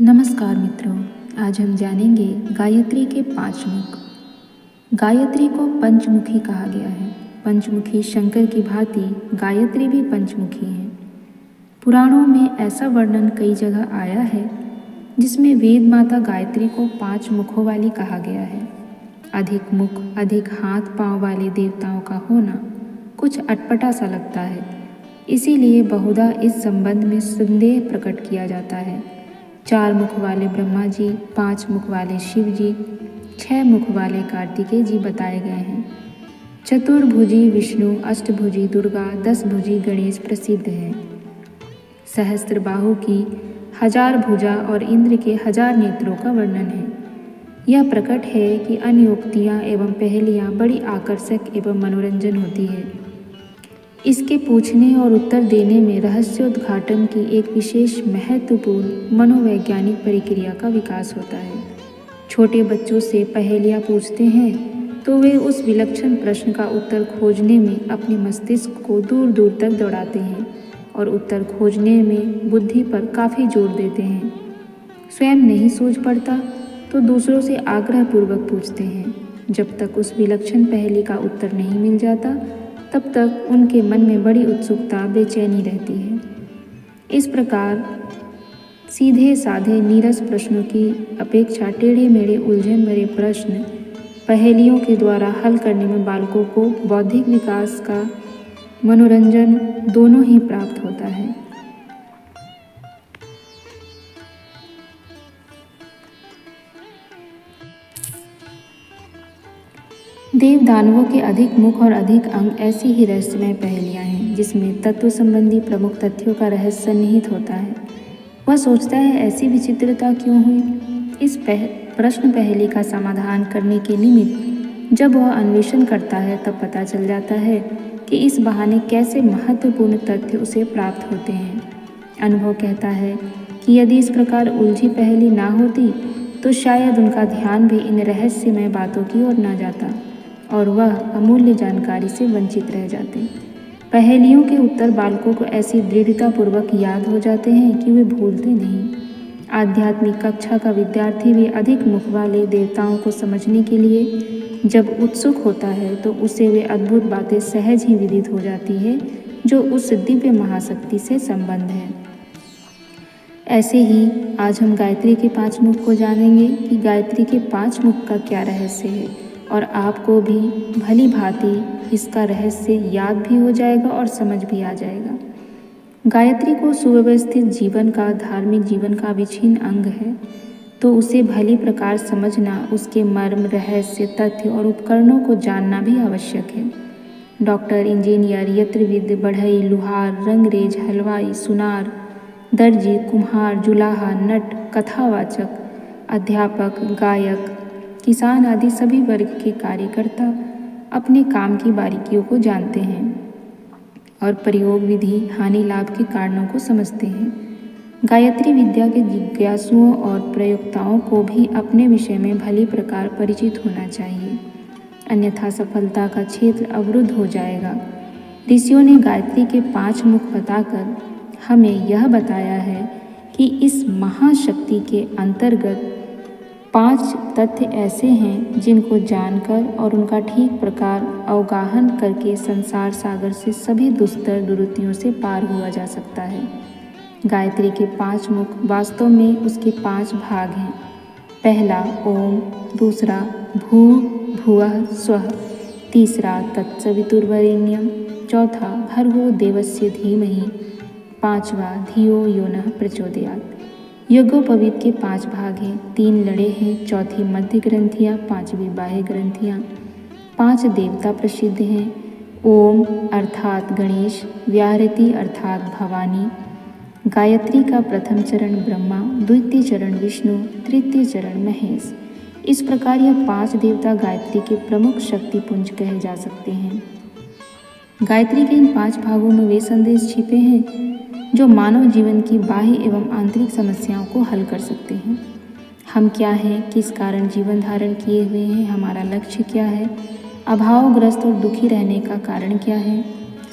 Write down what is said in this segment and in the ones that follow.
नमस्कार मित्रों, आज हम जानेंगे गायत्री के 5 मुख। गायत्री को पंचमुखी कहा गया है। पंचमुखी शंकर की भांति गायत्री भी पंचमुखी है। पुराणों में ऐसा वर्णन कई जगह आया है जिसमें वेद माता गायत्री को 5 मुखों वाली कहा गया है। अधिक मुख, अधिक हाथ पांव वाले देवताओं का होना कुछ अटपटा सा लगता है, इसीलिए बहुधा इस संबंध में संदेह प्रकट किया जाता है। 4 मुख वाले ब्रह्मा जी, 5 मुख वाले शिव जी, 6 मुख वाले कार्तिकेय जी बताए गए हैं। चतुर्भुजी विष्णु, अष्टभुजी दुर्गा, 10 भुजी गणेश प्रसिद्ध है। सहस्त्र बाहु की 1000 भुजा और इंद्र के 1000 नेत्रों का वर्णन है। यह प्रकट है कि अन्य उक्तियाँ एवं पहेलियाँ बड़ी आकर्षक एवं मनोरंजन होती है। इसके पूछने और उत्तर देने में रहस्योद्घाटन की एक विशेष महत्वपूर्ण मनोवैज्ञानिक प्रक्रिया का विकास होता है। छोटे बच्चों से पहेलियाँ पूछते हैं तो वे उस विलक्षण प्रश्न का उत्तर खोजने में अपने मस्तिष्क को दूर दूर तक दौड़ाते हैं और उत्तर खोजने में बुद्धि पर काफ़ी जोर देते हैं। स्वयं नहीं सूझ पड़ता तो दूसरों से आग्रहपूर्वक पूछते हैं। जब तक उस विलक्षण पहेली का उत्तर नहीं मिल जाता तब तक उनके मन में बड़ी उत्सुकता, बेचैनी रहती है। इस प्रकार सीधे साधे नीरस प्रश्नों की अपेक्षा टेढ़े मेढ़े उलझन भरे प्रश्न पहेलियों के द्वारा हल करने में बालकों को बौद्धिक विकास का मनोरंजन दोनों ही प्राप्त होता है। देव दानवों के अधिक मुख और अधिक अंग ऐसी ही रहस्यमय पहेलियाँ हैं जिसमें तत्व संबंधी प्रमुख तथ्यों का रहस्य सन्निहित होता है। वह सोचता है ऐसी विचित्रता क्यों हुई। इस प्रश्न पहेली का समाधान करने के निमित्त जब वह अन्वेषण करता है तब पता चल जाता है कि इस बहाने कैसे महत्वपूर्ण तथ्य उसे प्राप्त होते हैं। अनुभव कहता है कि यदि इस प्रकार उलझी पहेली ना होती तो शायद उनका ध्यान भी इन रहस्यमय बातों की ओर न जाता और वह अमूल्य जानकारी से वंचित रह जाते। पहेलियों के उत्तर बालकों को ऐसी दृढ़तापूर्वक याद हो जाते हैं कि वे भूलते नहीं। आध्यात्मिक कक्षा का विद्यार्थी भी अधिक मुख वाले देवताओं को समझने के लिए जब उत्सुक होता है तो उसे वे अद्भुत बातें सहज ही विदित हो जाती है जो उस दिव्य महाशक्ति से संबंध है। ऐसे ही आज हम गायत्री के 5 मुख को जानेंगे कि गायत्री के 5 मुख का क्या रहस्य है और आपको भी भली भांति इसका रहस्य याद भी हो जाएगा और समझ भी आ जाएगा। गायत्री को सुव्यवस्थित जीवन का, धार्मिक जीवन का अविच्छिन्न अंग है, तो उसे भली प्रकार समझना, उसके मर्म, रहस्य, तथ्य और उपकरणों को जानना भी आवश्यक है। डॉक्टर, इंजीनियर, यंत्रविद, बढ़ई, लुहार, रंगरेज, हलवाई, सुनार, दर्जी, कुम्हार, जुलाहा, नट, कथावाचक, अध्यापक, गायक, किसान आदि सभी वर्ग के कार्यकर्ता अपने काम की बारीकियों को जानते हैं और प्रयोग विधि, हानि लाभ के कारणों को समझते हैं। गायत्री विद्या के जिज्ञासुओं और प्रयोक्ताओं को भी अपने विषय में भली प्रकार परिचित होना चाहिए, अन्यथा सफलता का क्षेत्र अवरुद्ध हो जाएगा। ऋषियों ने गायत्री के 5 मुख बताकर हमें यह बताया है कि इस महाशक्ति के अंतर्गत 5 तथ्य ऐसे हैं जिनको जानकर और उनका ठीक प्रकार अवगाहन करके संसार सागर से सभी दुस्तर दुर्गतियों से पार हुआ जा सकता है। गायत्री के 5 मुख वास्तव में उसके 5 भाग हैं। पहला ओम, दूसरा भू भुवः स्वः, तीसरा तत्सवितुर्वरेण्यम, चौथा भर्गो देवस्य धीमहि, 5वां धियो यो नः प्रचोदयात्। यज्ञोपवीत के 5 भाग हैं। 3 लड़े हैं, चौथी मध्य ग्रंथियाँ, 5वीं बाह्य ग्रंथियाँ। 5 देवता प्रसिद्ध हैं। ओम अर्थात गणेश, व्याहृति अर्थात भवानी, गायत्री का प्रथम चरण ब्रह्मा, द्वितीय चरण विष्णु, तृतीय चरण महेश। इस प्रकार यह 5 देवता गायत्री के प्रमुख शक्तिपुंज कहे जा सकते हैं। गायत्री के इन 5 भागों में वे संदेश छिपे हैं जो मानव जीवन की बाह्य एवं आंतरिक समस्याओं को हल कर सकते हैं। हम क्या हैं, किस कारण जीवन धारण किए हुए हैं, हमारा लक्ष्य क्या है, अभावग्रस्त और दुखी रहने का कारण क्या है,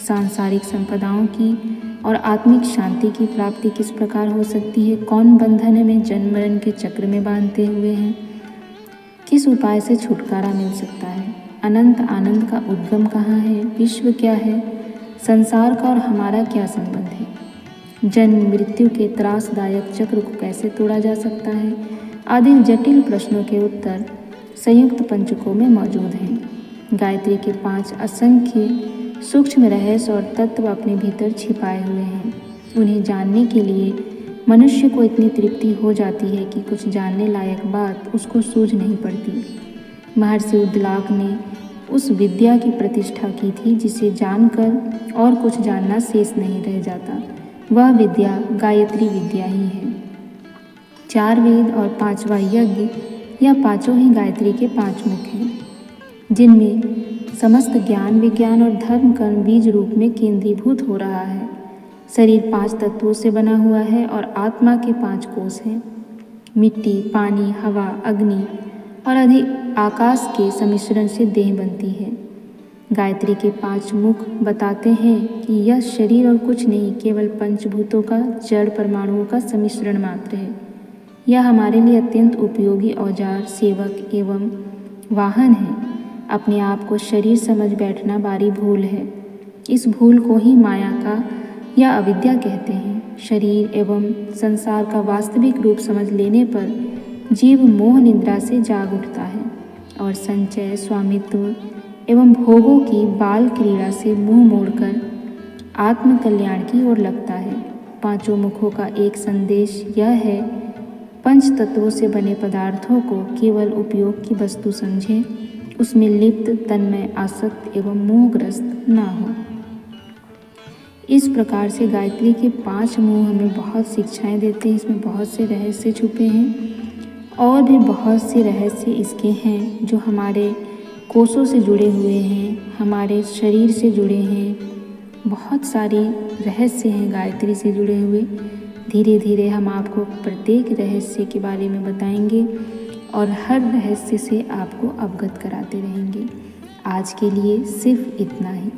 सांसारिक संपदाओं की और आत्मिक शांति की प्राप्ति किस प्रकार हो सकती है? कौन बंधन हमें जन्म मरण के चक्र में बांधते हुए हैं? किस उपाय से छुटकारा मिल सकता है? अनंत आनंद का उद्गम कहाँ है? विश्व क्या है? संसार का और हमारा क्या संबंध है? जन्म मृत्यु के त्रासदायक चक्र को कैसे तोड़ा जा सकता है? आदि जटिल प्रश्नों के उत्तर संयुक्त पंचकों में मौजूद हैं। गायत्री के 5 असंख्य सूक्ष्म रहस्य और तत्व अपने भीतर छिपाए हुए हैं। उन्हें जानने के लिए मनुष्य को इतनी तृप्ति हो जाती है कि कुछ जानने लायक बात उसको सूझ नहीं पड़ती। महर्षि उद्दालक ने उस विद्या की प्रतिष्ठा की थी जिसे जानकर और कुछ जानना शेष नहीं रह जाता। वह विद्या गायत्री विद्या ही है। 4 वेद और 5वां यज्ञ, यह पांचों ही गायत्री के 5 मुख हैं, जिनमें समस्त ज्ञान विज्ञान और धर्म कर्म बीज रूप में केंद्रीभूत हो रहा है। शरीर 5 तत्वों से बना हुआ है और आत्मा के 5 कोष हैं। मिट्टी, पानी, हवा, अग्नि और अधिक आकाश के सम्मिश्रण से देह बनती है। गायत्री के 5 मुख बताते हैं कि यह शरीर और कुछ नहीं, केवल पंचभूतों का जड़ परमाणुओं का सम्मिश्रण मात्र है। यह हमारे लिए अत्यंत उपयोगी औजार, सेवक एवं वाहन है। अपने आप को शरीर समझ बैठना बारी भूल है। इस भूल को ही माया का या अविद्या कहते हैं। शरीर एवं संसार का वास्तविक रूप समझ लेने पर जीव मोह निद्रा से जाग उठता है और संचय, स्वामित्व एवं भोगों की बाल क्रीड़ा से मुंह मोड़कर आत्म कल्याण की ओर लगता है। 5 मुखों का एक संदेश यह है, पंच तत्वों से बने पदार्थों को केवल उपयोग की वस्तु समझें, उसमें लिप्त, तन्मय, आसक्त एवं मोहग्रस्त ना हो। इस प्रकार से गायत्री के 5 मुख हमें बहुत शिक्षाएं देते हैं। इसमें बहुत से रहस्य छुपे हैं और भी बहुत से रहस्य इसके हैं जो हमारे कोषों से जुड़े हुए हैं, हमारे शरीर से जुड़े हैं। बहुत सारे रहस्य हैं गायत्री से जुड़े हुए। धीरे धीरे हम आपको प्रत्येक रहस्य के बारे में बताएंगे और हर रहस्य से आपको अवगत कराते रहेंगे। आज के लिए सिर्फ इतना ही।